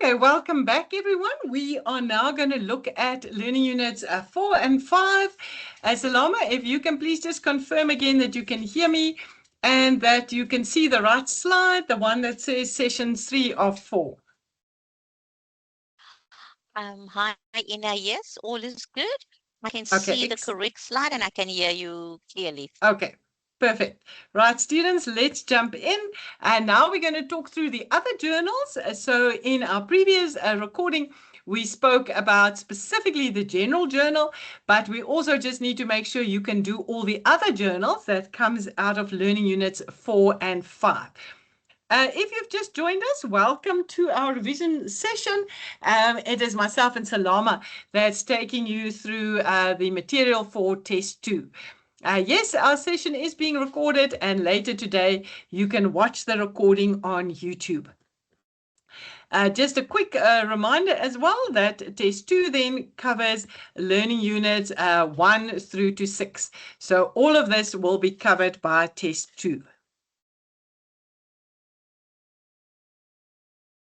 Okay, welcome back, everyone. We are now going to look at learning units 4 and 5. Salama, if you can please just confirm again that you can hear me and that you can see the right slide, the one that says session 3 of 4. Hi, Ina. Yes, all is good. I can Okay, see the correct slide and I can hear you clearly. Okay, perfect. Right, students, let's jump in. And now we're going to talk through the other journals. So in our previous recording, we spoke about specifically the general journal, but we also just need to make sure you can do all the other journals that comes out of learning units 4 and 5. If you've just joined us, welcome to our revision session. It is myself and Salama that's taking you through the material for test 2. Yes, our session is being recorded, and later today you can watch the recording on YouTube. Just a quick reminder as well that test 2 then covers learning units 1 through to 6. So all of this will be covered by test 2.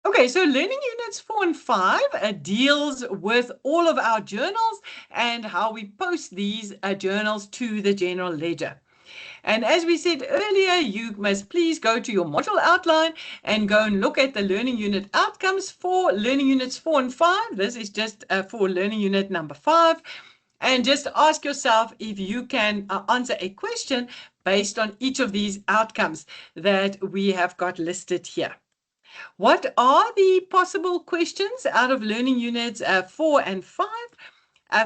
Okay, so learning units 4 and 5 deals with all of our journals and how we post these journals to the general ledger. And as we said earlier, you must please go to your module outline and go and look at the learning unit outcomes for learning units 4 and 5. This is just for learning unit number 5. And just ask yourself if you can answer a question based on each of these outcomes that we have got listed here. What are the possible questions out of learning units 4 and 5?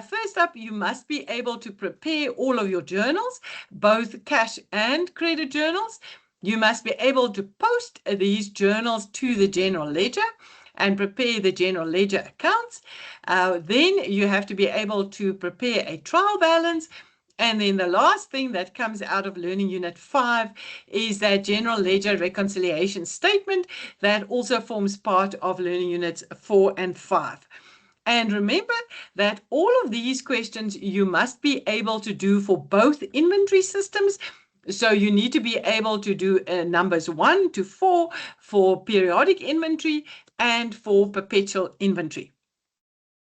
First up, you must be able to prepare all of your journals, both cash and credit journals. You must be able to post these journals to the general ledger and prepare the general ledger accounts. Then you have to be able to prepare a trial balance. And then the last thing that comes out of learning unit 5 is that general ledger reconciliation statement that also forms part of learning units 4 and 5. And remember that all of these questions you must be able to do for both inventory systems. So you need to be able to do numbers 1 to 4 for periodic inventory and for perpetual inventory.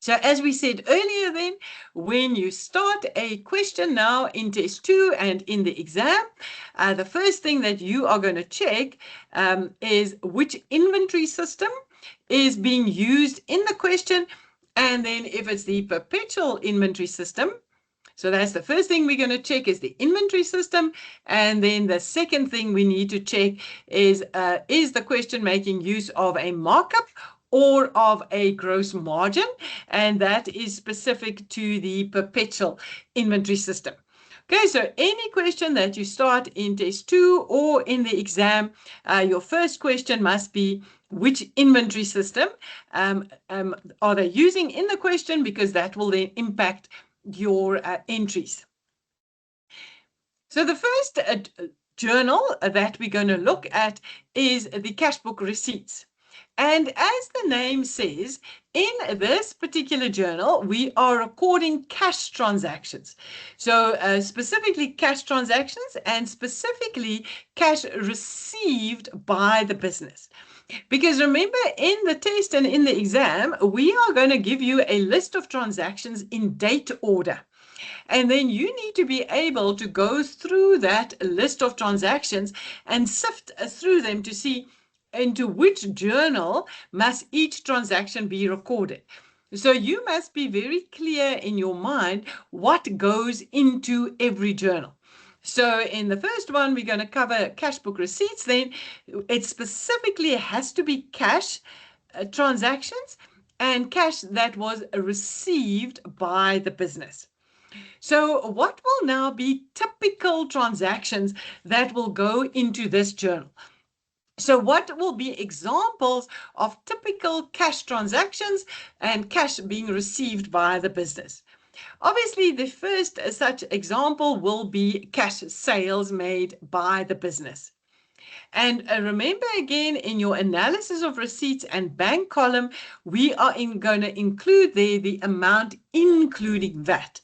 So as we said earlier then, when you start a question now in test 2 and in the exam, the first thing that you are going to check is which inventory system is being used in the question. And then if it's the perpetual inventory system, so that's the first thing we're going to check is the inventory system. And then the second thing we need to check is the question making use of a markup or of a gross margin? And that is specific to the perpetual inventory system. Okay, so any question that you start in test 2 or in the exam, your first question must be which inventory system are they using in the question, because that will then impact your entries. So the first journal that we're going to look at is the cash book receipts. And as the name says, in this particular journal, we are recording cash transactions. So specifically cash transactions and specifically cash received by the business. Because remember, in the test and in the exam, we are going to give you a list of transactions in date order. And then you need to be able to go through that list of transactions and sift through them to see into which journal must each transaction be recorded. So you must be very clear in your mind what goes into every journal. So in the first one, we're going to cover cash book receipts. Then it specifically has to be cash transactions and cash that was received by the business. So what will now be typical transactions that will go into this journal? So what will be examples of typical cash transactions and cash being received by the business? Obviously, the first such example will be cash sales made by the business. And remember again, in your analysis of receipts and bank column, we are going to include there the amount including VAT.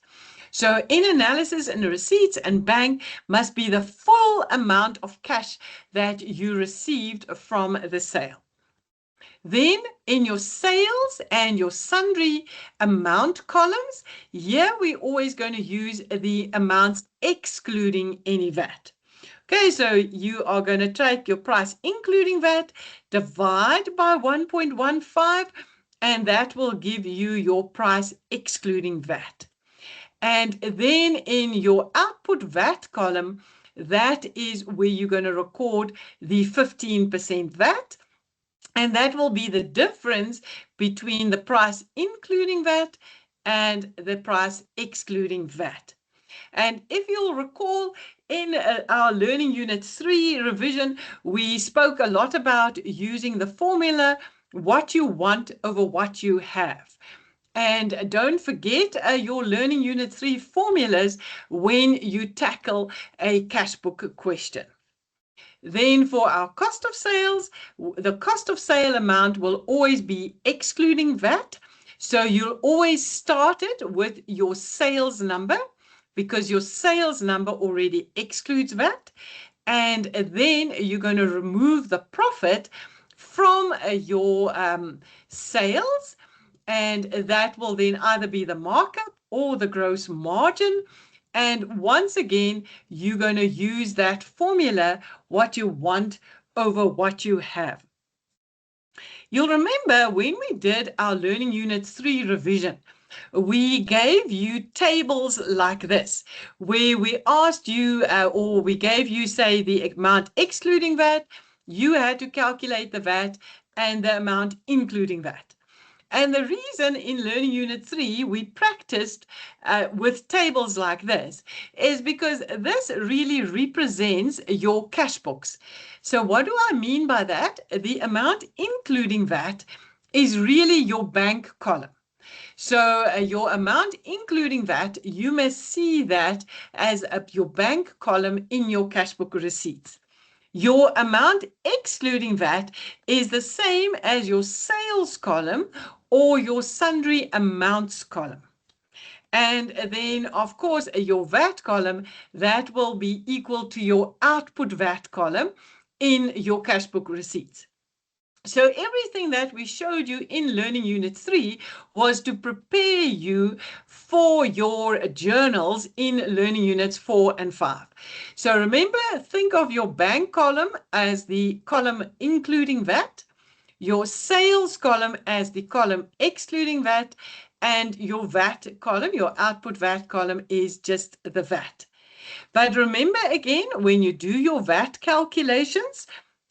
So in analysis and receipts and bank must be the full amount of cash that you received from the sale. Then in your sales and your sundry amount columns, here we're always going to use the amounts excluding any VAT. Okay, so you are going to take your price including VAT, divide by 1.15, and that will give you your price excluding VAT. And then in your output VAT column, that is where you're going to record the 15% VAT. And that will be the difference between the price including VAT and the price excluding VAT. And if you'll recall, in our Learning Unit 3 revision, we spoke a lot about using the formula, what you want over what you have. And don't forget your Learning Unit 3 formulas when you tackle a cash book question. Then for our cost of sales, the cost of sale amount will always be excluding VAT. So you'll always start it with your sales number because your sales number already excludes VAT. And then you're going to remove the profit from your sales. And that will then either be the markup or the gross margin. And once again, you're going to use that formula, what you want over what you have. You'll remember when we did our Learning Unit 3 revision, we gave you tables like this, where we asked you, or we gave you, say, the amount excluding VAT, you had to calculate the VAT, and the amount including VAT. And the reason in Learning Unit 3 we practiced with tables like this is because this really represents your cash books. So what do I mean by that? The amount including VAT is really your bank column. So your amount including VAT, you must see that as your bank column in your cash book receipts. Your amount excluding VAT is the same as your sales column or your sundry amounts column. And then, of course, your VAT column, that will be equal to your output VAT column in your cash book receipts. So everything that we showed you in Learning Unit 3 was to prepare you for your journals in Learning Units 4 and 5. So remember, think of your bank column as the column including VAT, your sales column as the column excluding VAT, and your VAT column, your output VAT column, is just the VAT. But remember again, when you do your VAT calculations,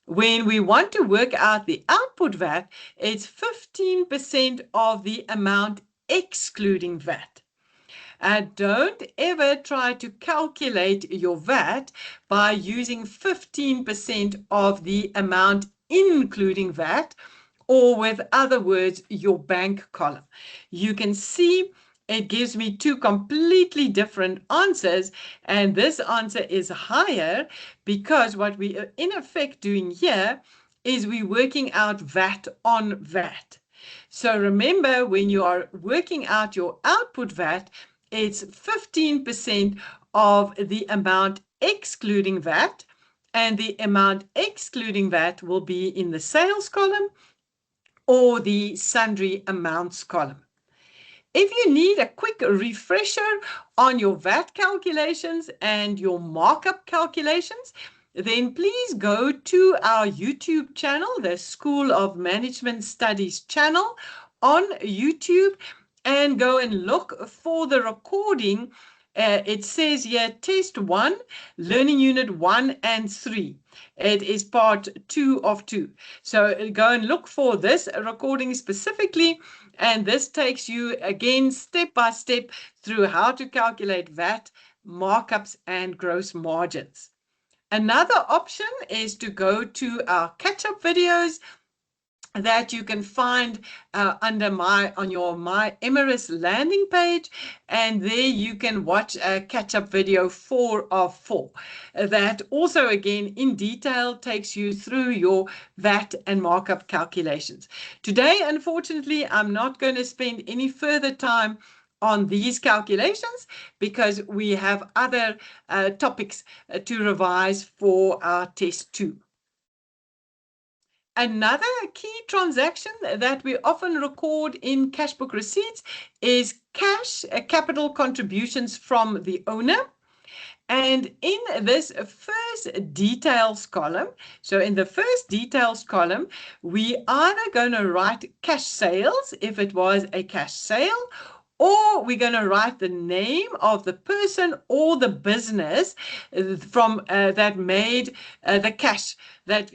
when we want to work out the output VAT, it's 15% of the amount excluding VAT. And don't ever try to calculate your VAT by using 15% of the amount including VAT, or with other words, your bank column. You can see it gives me two completely different answers, and this answer is higher because what we are in effect doing here is we're working out VAT on VAT. So remember, when you are working out your output VAT, it's 15% of the amount excluding VAT, and the amount excluding VAT will be in the sales column or the sundry amounts column. If you need a quick refresher on your VAT calculations and your markup calculations, then please go to our YouTube channel, the School of Management Studies channel on YouTube, and go and look for the recording. It says here, Test 1, Learning Unit 1 and 3. It is part 2 of 2. So go and look for this recording specifically, and this takes you again step by step through how to calculate VAT, markups, and gross margins. Another option is to go to our catch-up videos that you can find on your My Emerus landing page, and there you can watch a catch-up video 4 of 4 that also again in detail takes you through your VAT and markup calculations. Today, unfortunately, I'm not going to spend any further time on these calculations because we have other topics to revise for our test 2. Another key transaction that we often record in cash book receipts is cash capital contributions from the owner. And in this first details column, so in the first details column, we either going to write cash sales if it was a cash sale, or we're going to write the name of the person or the business from that made the cash, that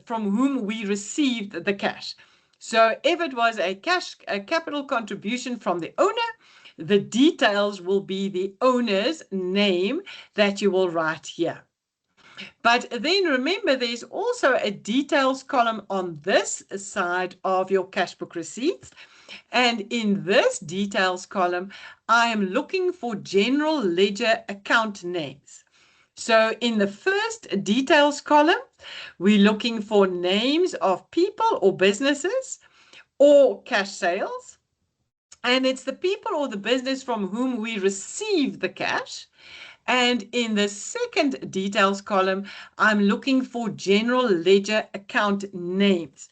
from whom we received the cash. So if it was a capital contribution from the owner, the details will be the owner's name that you will write here. But then remember, there's also a details column on this side of your cash book receipts. And in this details column, I am looking for general ledger account names. So in the first details column, we're looking for names of people or businesses or cash sales. And it's the people or the business from whom we receive the cash. And in the second details column, I'm looking for general ledger account names.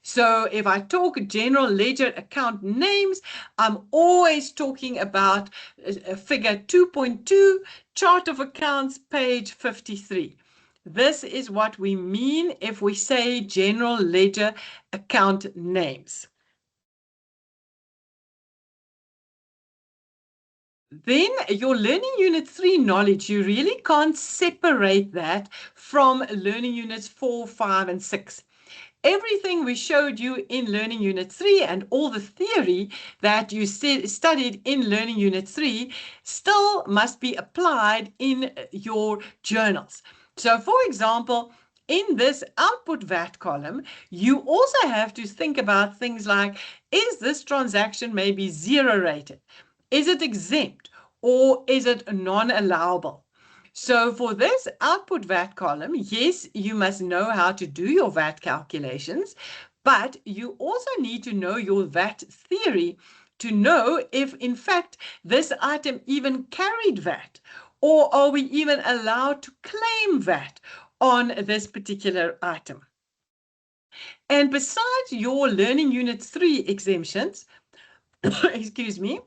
So if I talk general ledger account names, I'm always talking about figure 2.2, chart of accounts, page 53. This is what we mean if we say general ledger account names. Then your Learning Unit 3 knowledge, you really can't separate that from Learning Units 4, 5, and 6. Everything we showed you in Learning Unit 3 and all the theory that you studied in Learning Unit 3 still must be applied in your journals. So, for example, in this output VAT column, you also have to think about things like, is this transaction maybe zero rated? Is it exempt or is it non-allowable? So for this output VAT column, yes, you must know how to do your VAT calculations, but you also need to know your VAT theory to know if, in fact, this item even carried VAT, or are we even allowed to claim VAT on this particular item. And besides your Learning Unit 3 exemptions, excuse me,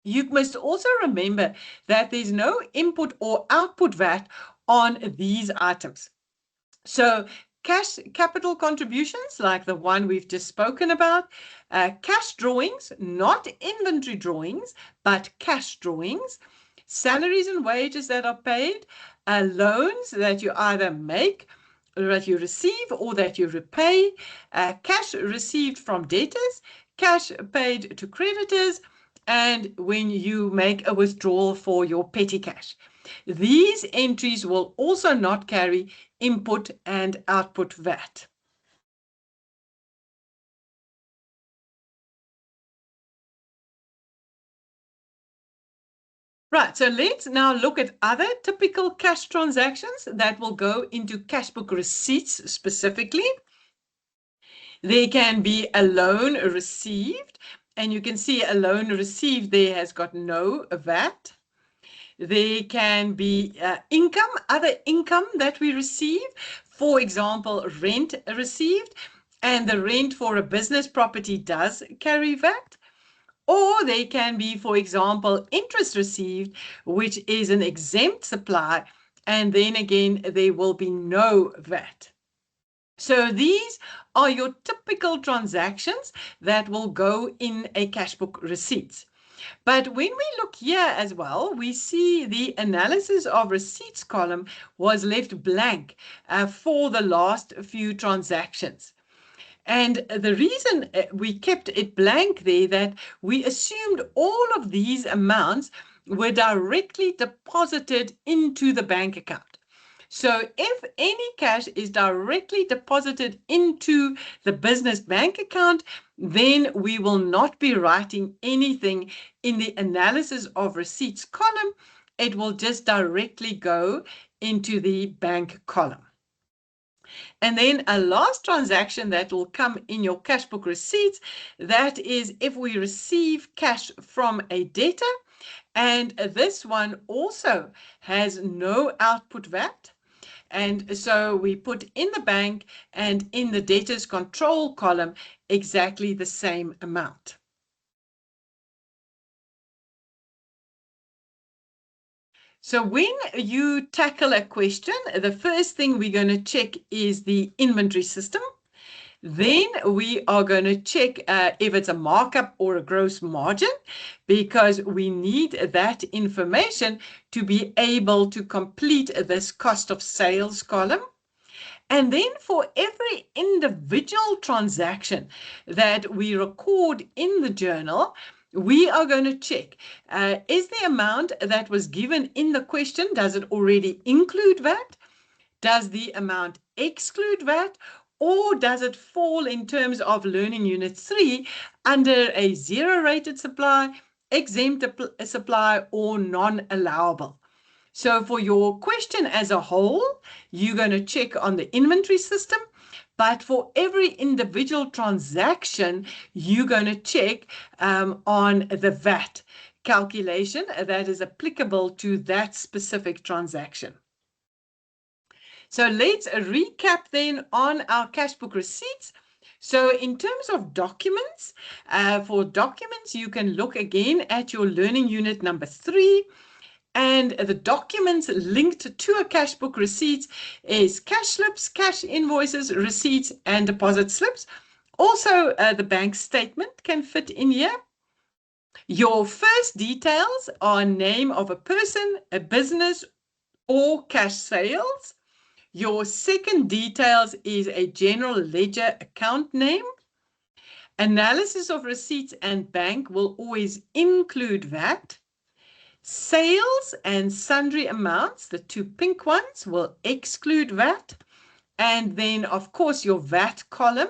you must also remember that there's no input or output VAT on these items. So cash capital contributions, like the one we've just spoken about, cash drawings, not inventory drawings, but cash drawings, salaries and wages that are paid, loans that you either make, that you receive, or that you repay, cash received from debtors, cash paid to creditors, and when you make a withdrawal for your petty cash. These entries will also not carry input and output VAT. Right, so let's now look at other typical cash transactions that will go into cash book receipts specifically. There can be a loan received, and you can see a loan received there has got no VAT. There can be income, other income that we receive, for example, rent received, and the rent for a business property does carry VAT. Or they can be, for example, interest received, which is an exempt supply, and then again, there will be no VAT. So these are your typical transactions that will go in a cash book receipts. But when we look here as well, we see the analysis of receipts column was left blank for the last few transactions. And the reason we kept it blank there, that we assumed all of these amounts were directly deposited into the bank account. So if any cash is directly deposited into the business bank account, then we will not be writing anything in the analysis of receipts column. It will just directly go into the bank column. And then a last transaction that will come in your cash book receipts, that is if we receive cash from a debtor, and this one also has no output VAT. And so we put in the bank and in the debtors control column exactly the same amount. So when you tackle a question, the first thing we're going to check is the inventory system. Then we are going to check if it's a markup or a gross margin, because we need that information to be able to complete this cost of sales column. And then for every individual transaction that we record in the journal, we are going to check, is the amount that was given in the question, does it already include VAT? Does the amount exclude VAT? Or does it fall in terms of Learning Unit 3 under a zero-rated supply, exempt supply, or non-allowable? So for your question as a whole, you're going to check on the inventory system. But for every individual transaction, you're going to check on the VAT calculation that is applicable to that specific transaction. So let's recap then on our cash book receipts. So in terms of documents, for documents, you can look again at your learning unit number 3. And the documents linked to a cash book receipts is cash slips, cash invoices, receipts, and deposit slips. Also, the bank statement can fit in here. Your first details are name of a person, a business, or cash sales. Your second details is a general ledger account name. Analysis of receipts and bank will always include VAT. Sales and sundry amounts, the two pink ones, will exclude VAT. And then, of course, your VAT column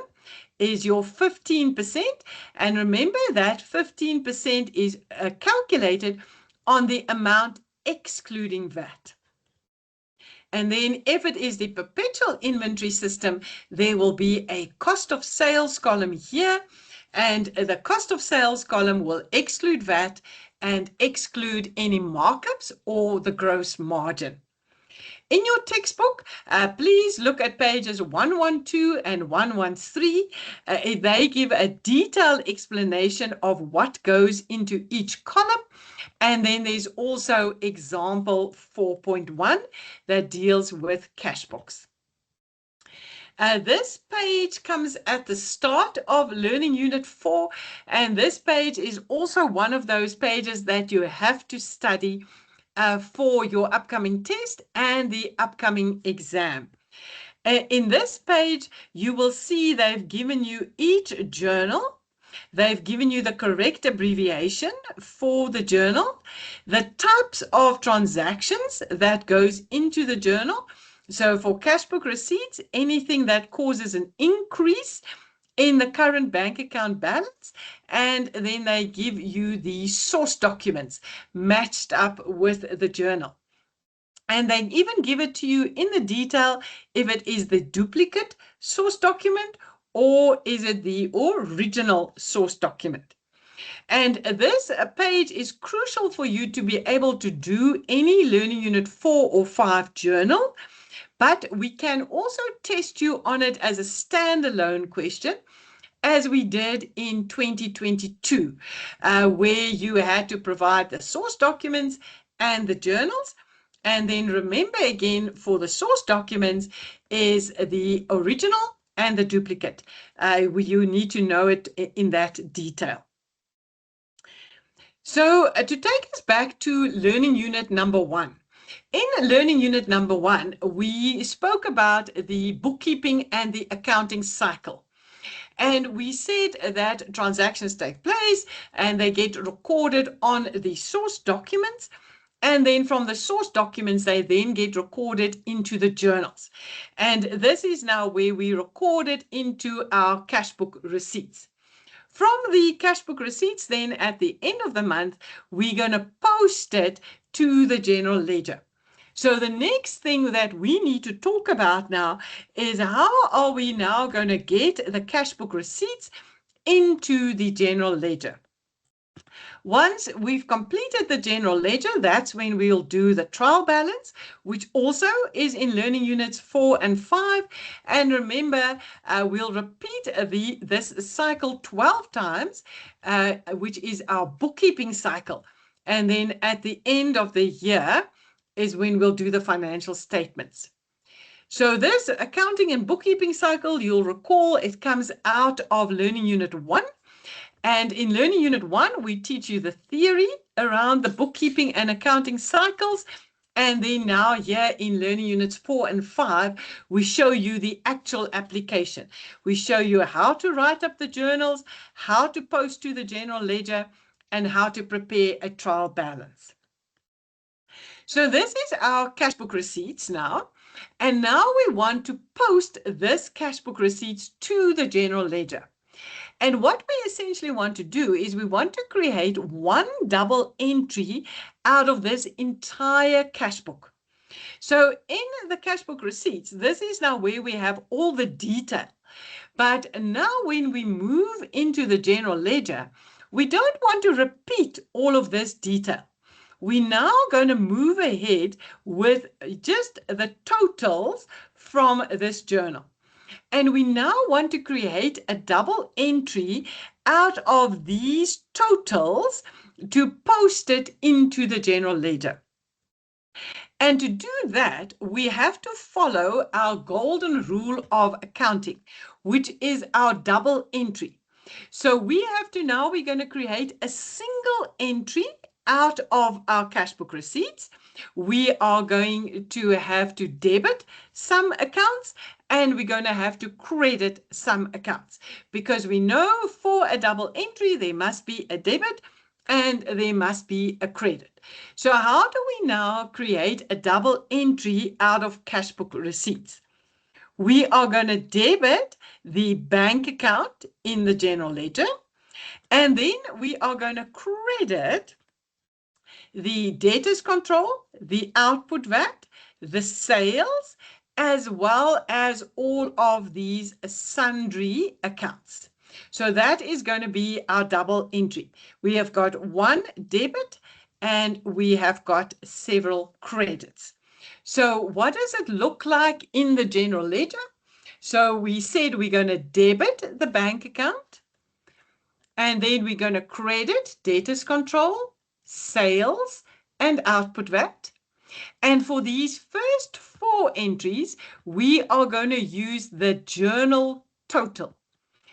is your 15%. And remember that 15% is calculated on the amount excluding VAT. And then if it is the perpetual inventory system, there will be a cost of sales column here. And the cost of sales column will exclude VAT and exclude any markups or the gross margin. In your textbook, please look at pages 112 and 113. They give a detailed explanation of what goes into each column. And then there's also example 4.1 that deals with cash books. This page comes at the start of Learning Unit 4, and this page is also one of those pages that you have to study for your upcoming test and the upcoming exam. In this page, you will see they've given you each journal. They've given you the correct abbreviation for the journal, the types of transactions that goes into the journal. So for cash book receipts, anything that causes an increase in the current bank account balance, and then they give you the source documents matched up with the journal. And they even give it to you in the detail if it is the duplicate source document or is it the original source document. And this page is crucial for you to be able to do any Learning Unit 4 or 5 journal. But we can also test you on it as a standalone question, as we did in 2022, where you had to provide the source documents and the journals. And then remember again, for the source documents is the original and the duplicate. You need to know it in that detail. So to take us back to Learning Unit number 1. In Learning Unit number 1, we spoke about the bookkeeping and the accounting cycle. And we said that transactions take place and they get recorded on the source documents. And then from the source documents, they then get recorded into the journals. And this is now where we record it into our cash book receipts. From the cash book receipts, then at the end of the month, we're going to post it to the general ledger. So the next thing that we need to talk about now is how are we now going to get the cash book receipts into the general ledger. Once we've completed the general ledger, that's when we'll do the trial balance, which also is in learning units 4 and 5. And remember, we'll repeat this cycle 12 times, which is our bookkeeping cycle. And then at the end of the year is when we'll do the financial statements. So this accounting and bookkeeping cycle, you'll recall, it comes out of Learning Unit 1. And in Learning Unit 1, we teach you the theory around the bookkeeping and accounting cycles. And then now here in Learning Units 4 and 5, we show you the actual application. We show you how to write up the journals, how to post to the general ledger, and how to prepare a trial balance. So this is our cash book receipts now. And now we want to post this cash book receipts to the general ledger. And what we essentially want to do is we want to create one double entry out of this entire cash book. So in the cash book receipts, this is now where we have all the detail. But now when we move into the general ledger, we don't want to repeat all of this detail. We're now going to move ahead with just the totals from this journal. And we now want to create a double entry out of these totals to post it into the general ledger. And to do that, we have to follow our golden rule of accounting, which is our double entry. So we have to now, we're going to create a single entry out of our cash book receipts. We are going to have to debit some accounts and we're going to have to credit some accounts, because we know for a double entry there must be a debit and there must be a credit. So how do we now create a double entry out of cash book receipts? We are going to debit the bank account in the general ledger, and then we are going to credit the debtors control, the output VAT, the sales, as well as all of these sundry accounts. So that is going to be our double entry. We have got one debit and we have got several credits. So what does it look like in the general ledger? So we said we're going to debit the bank account, and then we're going to credit debtors control, sales, and output VAT. And for these first 4 entries, we are going to use the journal total.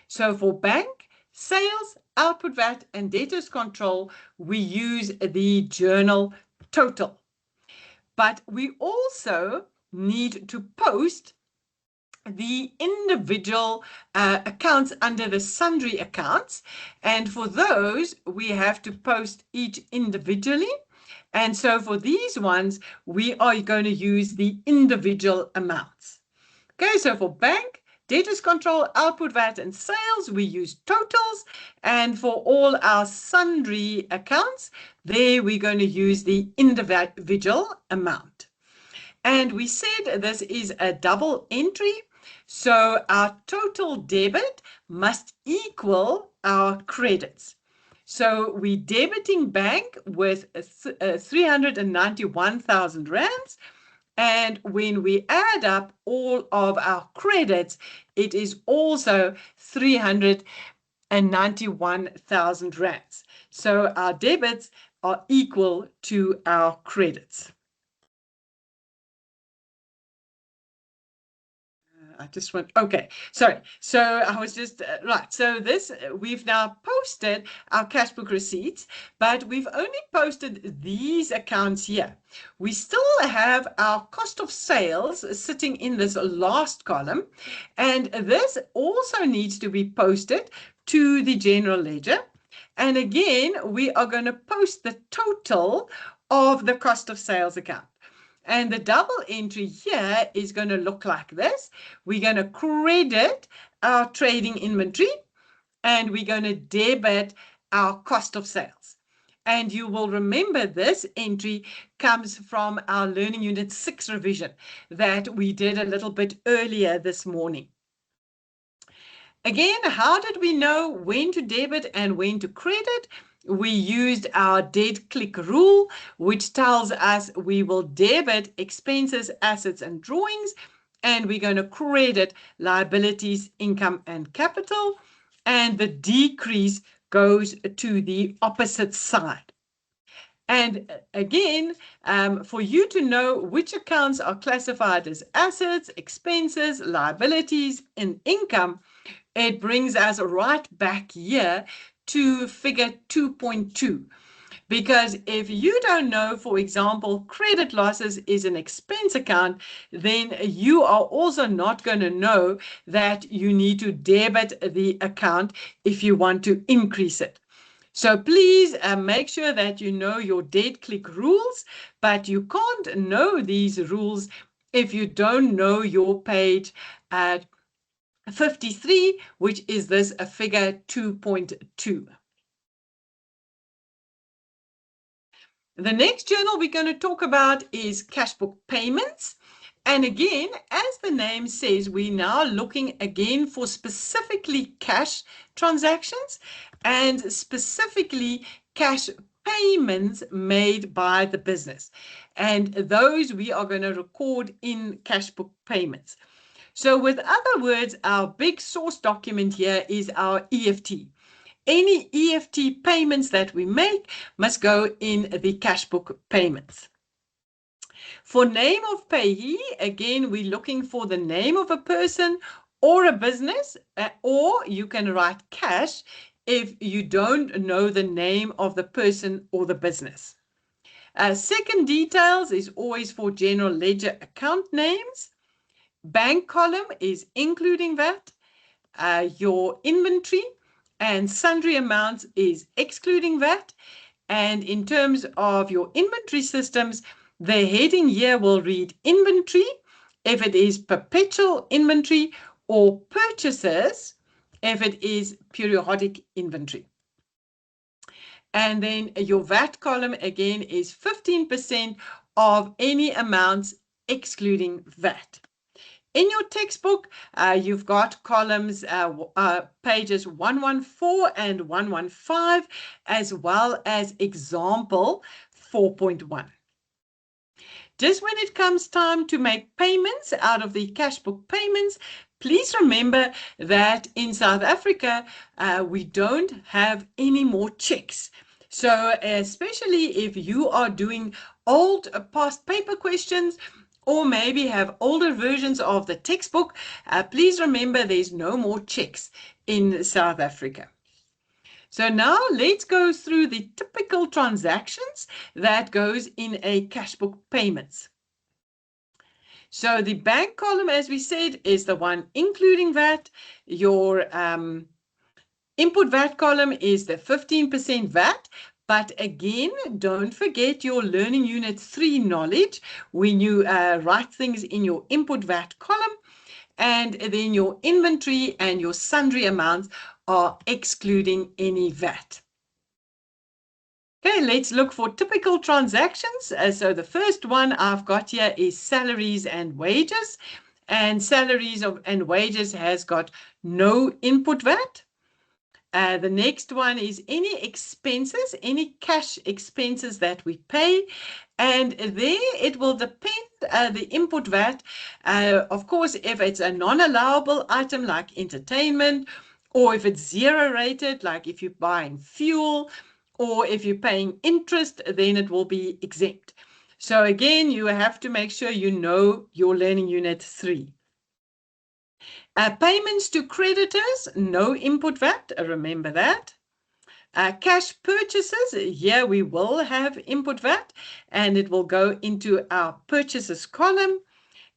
So for bank, sales, output VAT, and debtors control, we use the journal total. But we also need to post the individual accounts under the sundry accounts. And for those, we have to post each individually. And so for these ones, we are going to use the individual amounts. Okay, so for bank, debtors control, output VAT, and sales, we use totals. And for all our sundry accounts, there we're going to use the individual amount. And we said this is a double entry. So our total debit must equal our credits. So we're debiting bank with 391,000 rands. And when we add up all of our credits, it is also 391,000 rands. So our debits are equal to our credits. I just went, okay, sorry. So I was just, right. So this, we've now posted our cash book receipts, but we've only posted these accounts here. We still have our cost of sales sitting in this last column. And this also needs to be posted to the general ledger. And again, we are going to post the total of the cost of sales account. And the double entry here is going to look like this. We're going to credit our trading inventory and we're going to debit our cost of sales. And you will remember this entry comes from our Learning Unit 6 revision that we did a little bit earlier this morning. Again, how did we know when to debit and when to credit? we used our dead click rule, which tells us we will debit expenses, assets, and drawings, and we're going to credit liabilities, income, and capital, and the decrease goes to the opposite side. And again, for you to know which accounts are classified as assets, expenses, liabilities, and income, it brings us right back here to figure 2.2. Because if you don't know, for example, credit losses is an expense account, then you are also not going to know that you need to debit the account if you want to increase it. So please make sure that you know your dead click rules, but you can't know these rules if you don't know your page 53, which is this figure 2.2. The next journal we're going to talk about is cash book payments. And again, as the name says, we're now looking again for specifically cash transactions and specifically cash payments made by the business. And those we are going to record in cash book payments. So with other words, our big source document here is our EFT. Any EFT payments that we make must go in the cash book payments. For name of payee, again, we're looking for the name of a person or a business, or you can write cash if you don't know the name of the person or the business. Second details is always for general ledger account names. Bank column is including that. Your inventory and sundry amounts is excluding that. And in terms of your inventory systems, the heading here will read inventory if it is perpetual inventory, or purchases if it is periodic inventory. And then your VAT column again is 15% of any amounts excluding VAT. In your textbook, you've got columns, pages 114 and 115, as well as example 4.1. Just when it comes time to make payments out of the cash book payments, please remember that in South Africa, we don't have any more checks. So especially if you are doing old past paper questions, or maybe have older versions of the textbook, please remember there's no more checks in South Africa. So now let's go through the typical transactions that goes in a cash book payments. So the bank column, as we said, is the one including VAT. Your input VAT column is the 15% VAT. But again, don't forget your Learning Unit 3 knowledge when you write things in your input VAT column, and then your inventory and your sundry amounts are excluding any VAT. Okay, let's look for typical transactions. So the first one I've got here is salaries and wages. And salaries and wages has got no input VAT. The next one is any expenses, any cash expenses that we pay. And there it will depend, the input VAT. Of course, if it's a non-allowable item like entertainment, or if it's zero rated, like if you're buying fuel, or if you're paying interest, then it will be exempt. So again, you have to make sure you know your Learning Unit 3. Payments to creditors, no input VAT, remember that. Cash purchases, here we will have input VAT, and it will go into our purchases column.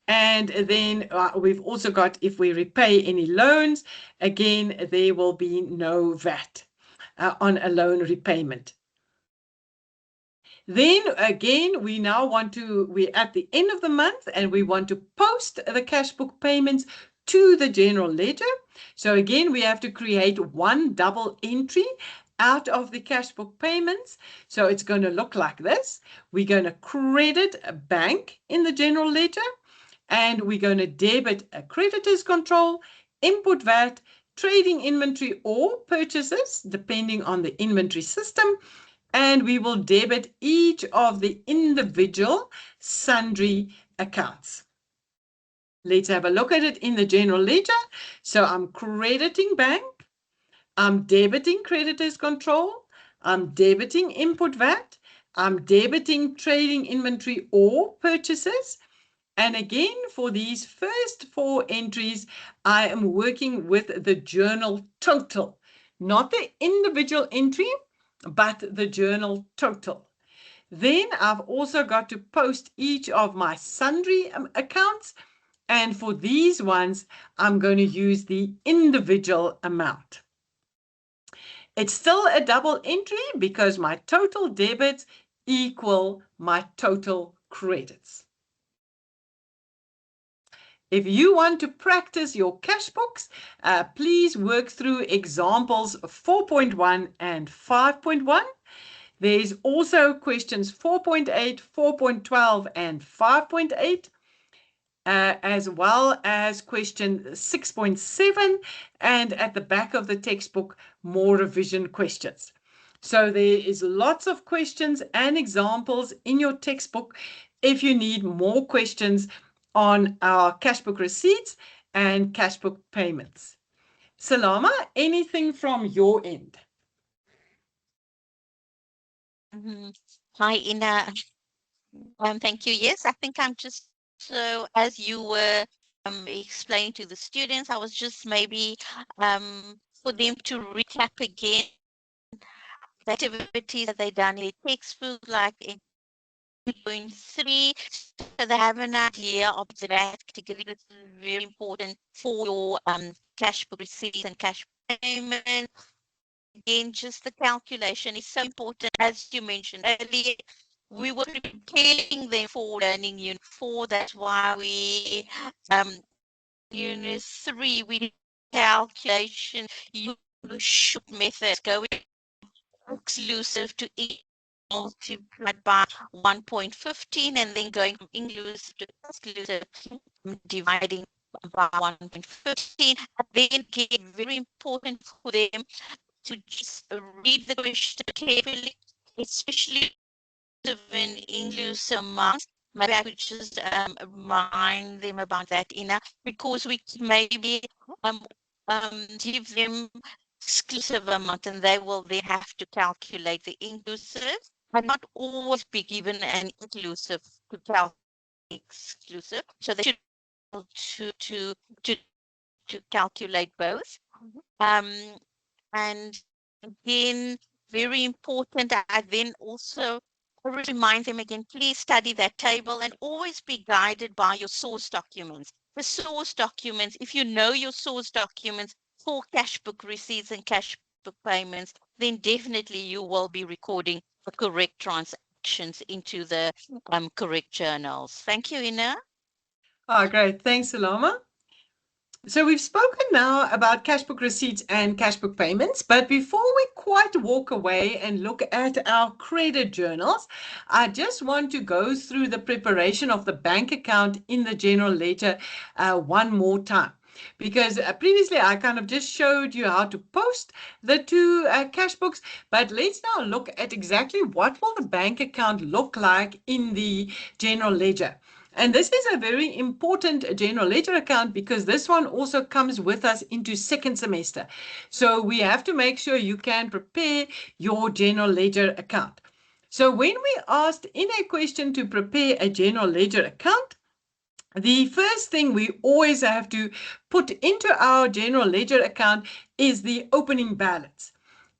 And then we've also got, if we repay any loans, again, there will be no VAT on a loan repayment. Then again, we're at the end of the month, and we want to post the cash book payments to the general ledger. So again, we have to create one double entry out of the cash book payments. So it's going to look like this. We're going to credit a bank in the general ledger, and we're going to debit a creditors control, input VAT, trading inventory or purchases, depending on the inventory system, and we will debit each of the individual sundry accounts. Let's have a look at it in the general ledger. So I'm crediting bank, I'm debiting creditors control, I'm debiting input VAT, I'm debiting trading inventory or purchases. And again, for these first 4 entries, I am working with the journal total, not the individual entry, but the journal total. Then I've also got to post each of my sundry accounts. And for these ones, I'm going to use the individual amount. It's still a double entry because my total debits equal my total credits. If you want to practice your cash books, please work through examples 4.1 and 5.1. There's also questions 4.8, 4.12, and 5.8. As well as question 6.7, and at the back of the textbook, more revision questions. So there is lots of questions and examples in your textbook if you need more questions on our cash book receipts and cash book payments. Salama, anything from your end? Hi, Ina. Thank you. Yes, I think I'm just, so as you were explaining to the students, I was just maybe for them to recap again the activities that they done in the textbook, like in 2.3, so they have an idea of the category. This is very important for your cash book receipts and cash payment. Again, just the calculation is so important. As you mentioned earlier, we were preparing them for learning unit 4. That's why we unit 3 we calculation use should methods going exclusive to multiplied by 1.15 and then going from inclusive to exclusive, dividing by 1.15. And then again, very important for them to just read the question carefully, especially in inclusive amounts. Maybe I could just remind them about that, Ina, because we maybe give them exclusive amount and they will then have to calculate the inclusive and not always be given an inclusive to calculate exclusive. So they should be able to calculate both. And again, very important, I then also remind them again, please study that table and always be guided by your source documents. The source documents, if you know your source documents for cash book receipts and cash book payments, then definitely you will be recording the correct transactions into the correct journals. Thank you, Ina. Oh, great. Thanks, Salama. So we've spoken now about cash book receipts and cash book payments, but before we quite walk away and look at our credit journals, I just want to go through the preparation of the bank account in the general ledger one more time. Because previously I kind of just showed you how to post the 2 cash books, but let's now look at exactly what will the bank account look like in the general ledger. And this is a very important general ledger account because this one also comes with us into second semester. So we have to make sure you can prepare your general ledger account. So when we asked in a question to prepare a general ledger account, the first thing we always have to put into our general ledger account is the opening balance.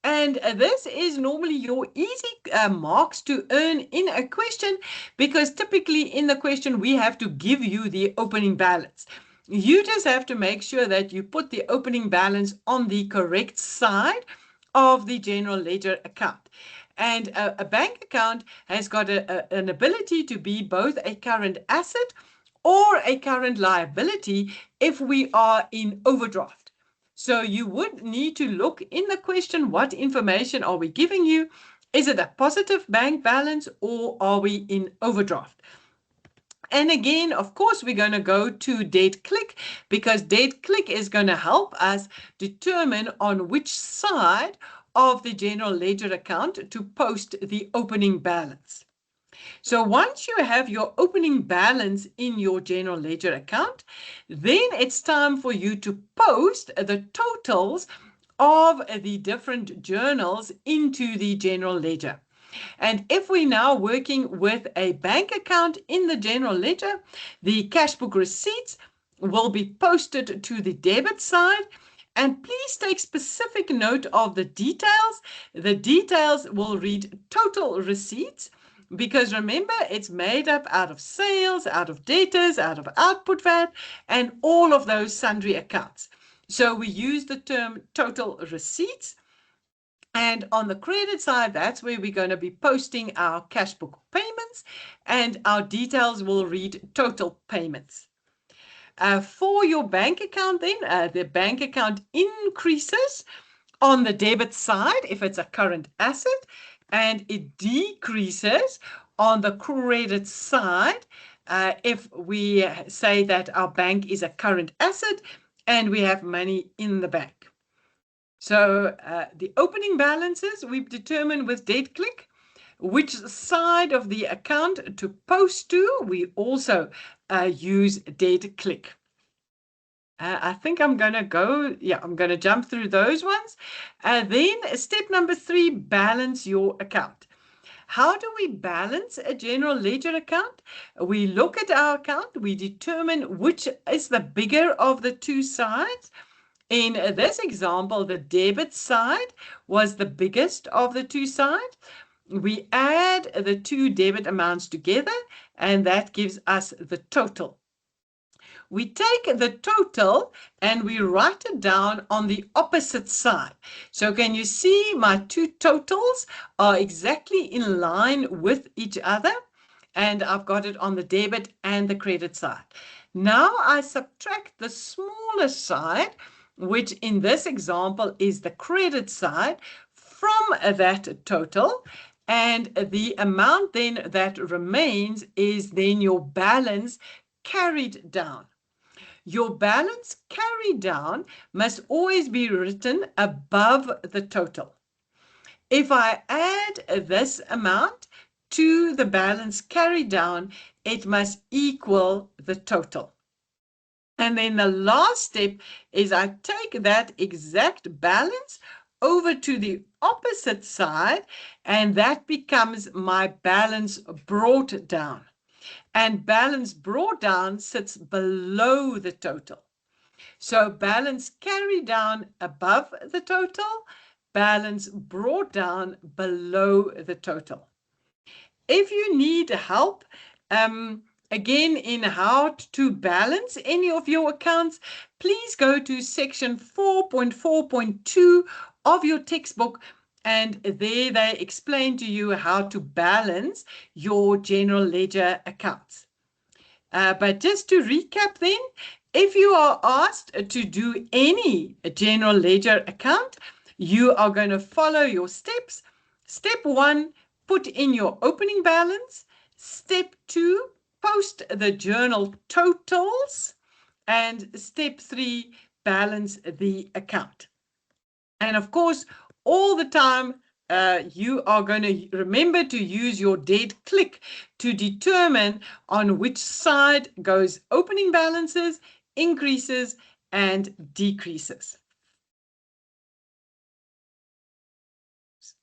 And this is normally your easy marks to earn in a question because typically in the question we have to give you the opening balance. You just have to make sure that you put the opening balance on the correct side of the general ledger account. And a bank account has got an ability to be both a current asset or a current liability if we are in overdraft. So you would need to look in the question, what information are we giving you? Is it a positive bank balance or are we in overdraft? And again, of course, we're going to go to date click, because date click is going to help us determine on which side of the general ledger account to post the opening balance. So once you have your opening balance in your general ledger account, then it's time for you to post the totals of the different journals into the general ledger. And if we're now working with a bank account in the general ledger, the cash book receipts will be posted to the debit side. And please take specific note of the details. The details will read total receipts, because remember, it's made up out of sales, out of debtors, out of output VAT, and all of those sundry accounts. So we use the term total receipts. And on the credit side, that's where we're going to be posting our cash book payments, and our details will read total payments. For your bank account then, the bank account increases on the debit side if it's a current asset, and it decreases on the credit side if we say that our bank is a current asset and we have money in the bank. So the opening balances we've determined with date click. Which side of the account to post to, we also use date click. I think I'm going to jump through those ones. Then step number 3, balance your account. How do we balance a general ledger account? We look at our account, we determine which is the bigger of the two sides. In this example, the debit side was the biggest of the two sides. We add the two debit amounts together, and that gives us the total. We take the total and we write it down on the opposite side. So can you see my two totals are exactly in line with each other? And I've got it on the debit and the credit side. Now I subtract the smaller side, which in this example is the credit side, from that total. And the amount then that remains is then your balance carried down. Your balance carried down must always be written above the total. If I add this amount to the balance carried down, it must equal the total. And then the last step is I take that exact balance over to the opposite side, and that becomes my balance brought down. And balance brought down sits below the total. So balance carried down above the total, balance brought down below the total. If you need help, again, in how to balance any of your accounts, please go to section 4.4.2 of your textbook, and there they explain to you how to balance your general ledger accounts. But just to recap then, if you are asked to do any general ledger account, you are going to follow your steps. Step 1, put in your opening balance. Step 2, post the journal totals. And step 3, balance the account. And of course, all the time, you are going to remember to use your date click to determine on which side goes opening balances, increases, and decreases.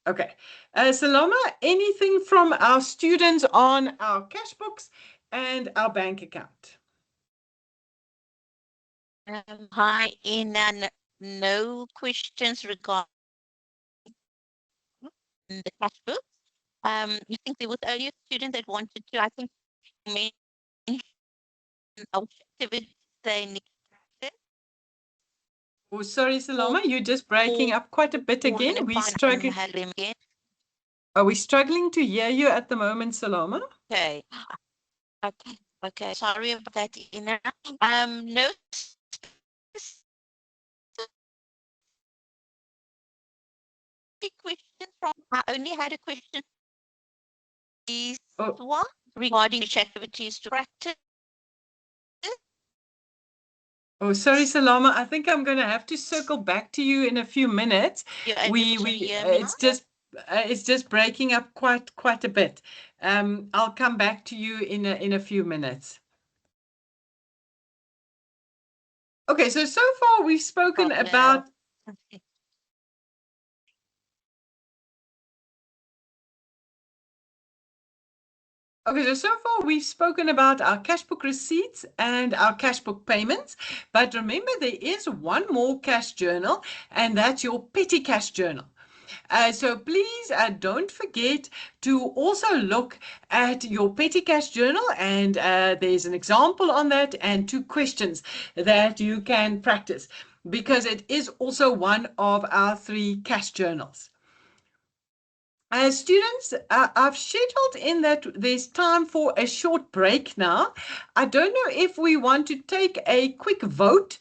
Okay, Saloma, anything from our students on our cash books and our bank account? Hi, Ina. No questions regarding the cash book. I think there was only a student that wanted to, I think, mention which activities they need to practice. Oh, sorry, Saloma, you're just breaking up quite a bit again. We're struggling. Are we struggling to hear you at the moment, Saloma? Okay. Okay. Sorry about that, Ina. No question from. I only had a question. Is what regarding which activities to practice. Oh, sorry, Salama. I think I'm going to have to circle back to you in a few minutes. You're able to hear me now? It's just breaking up quite a bit. I'll come back to you in a few minutes. Okay, so far we've spoken about. Okay. Okay, so far we've spoken about our cash book receipts and our cash book payments, but remember there is one more cash journal, and that's your petty cash journal. So please don't forget to also look at your petty cash journal, and there's an example on that and 2 questions that you can practice, because it is also one of our 3 cash journals. Students, I've scheduled in that there's time for a short break now. I don't know if we want to take a quick vote.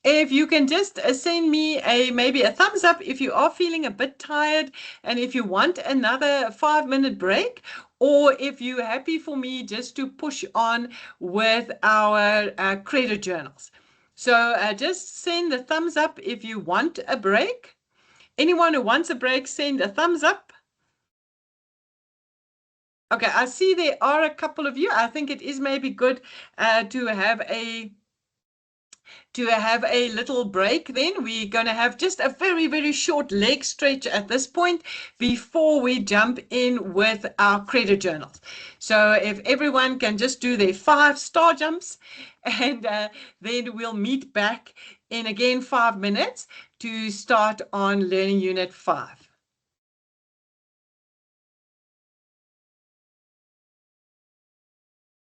If you can just send me maybe a thumbs up if you are feeling a bit tired and if you want another 5-minute break, or if you're happy for me just to push on with our credit journals. So just send a thumbs up if you want a break. Anyone who wants a break, send a thumbs up. Okay, I see there are a couple of you. I think it is maybe good to have a little break. Then we're going to have just a very short leg stretch at this point before we jump in with our credit journals. So if everyone can just do their 5 star jumps, and then we'll meet back in again 5 minutes to start on learning unit 5.